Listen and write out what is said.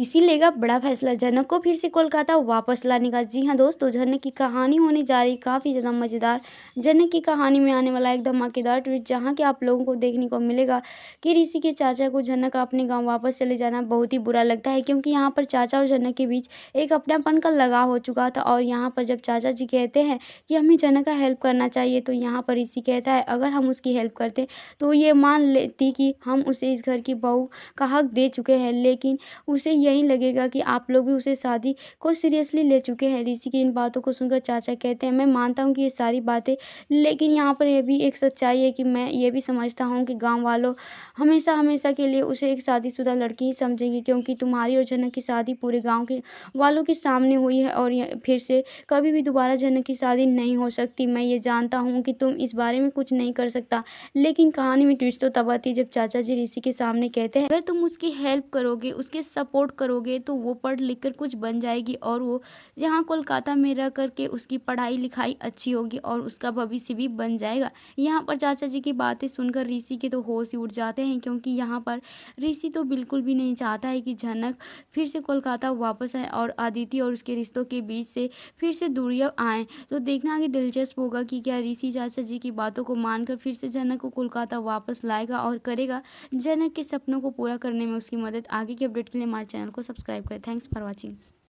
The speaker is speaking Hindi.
ऋषि लेगा बड़ा फैसला, जनक को फिर से कोलकाता वापस लाने का। जी हाँ दोस्तों, जनक की कहानी होने जा रही काफ़ी ज़्यादा मज़ेदार। जनक की कहानी में आने वाला एक धमाकेदार ट्विस्ट, जहाँ के आप लोगों को देखने को मिलेगा कि ऋषि के चाचा को जनक का अपने गांव वापस चले जाना बहुत ही बुरा लगता है, क्योंकि यहाँ पर चाचा और जनक के बीच एक अपनापन का लगाव हो चुका था। और यहाँ पर जब चाचा जी कहते हैं कि हमें जनक का हेल्प करना चाहिए, तो यहाँ पर ऋषि कहता है अगर हम उसकी हेल्प करते तो ये मान लेती कि हम उसे इस घर की बहू का हक दे चुके हैं, लेकिन उसे यही लगेगा कि आप लोग भी उसे शादी को सीरियसली ले चुके हैं। ऋषि की इन बातों को सुनकर चाचा कहते हैं मैं मानता हूँ कि ये सारी बातें, लेकिन यहाँ पर यह भी एक सच्चाई है कि मैं ये भी समझता हूँ कि गांव वालों हमेशा हमेशा के लिए उसे एक शादीशुदा लड़की ही समझेंगे, क्योंकि तुम्हारी और जनक की शादी पूरे गाँव के वालों के सामने हुई है और फिर से कभी भी दोबारा जनक की शादी नहीं हो सकती। मैं ये जानता हूँ कि तुम इस बारे में कुछ नहीं कर सकता, लेकिन कहानी में ट्विस्ट तो तब आती है जब चाचा जी ऋषि के सामने कहते हैं अगर तुम उसकी हेल्प करोगे, उसके सपोर्ट करोगे, तो वो पढ़ लिख कर कुछ बन जाएगी और वो यहाँ कोलकाता में रह करके उसकी पढ़ाई लिखाई अच्छी होगी और उसका भविष्य भी बन जाएगा। यहाँ पर चाचा जी की बातें सुनकर ऋषि के तो होश ही उड़ जाते हैं, क्योंकि यहाँ पर ऋषि तो बिल्कुल भी नहीं चाहता है कि जनक फिर से कोलकाता वापस आए और अदिति और उसके रिश्तों के बीच से फिर से दूरियां आएँ। तो देखना आगे दिलचस्प होगा कि क्या ऋषि चाचा जी की बातों को मानकर फिर से जनक को कोलकाता वापस लाएगा और करेगा जनक के सपनों को पूरा करने में उसकी मदद। आगे की अपडेट के लिए हमारे चैनल को सब्सक्राइब करें। Thanks for watching.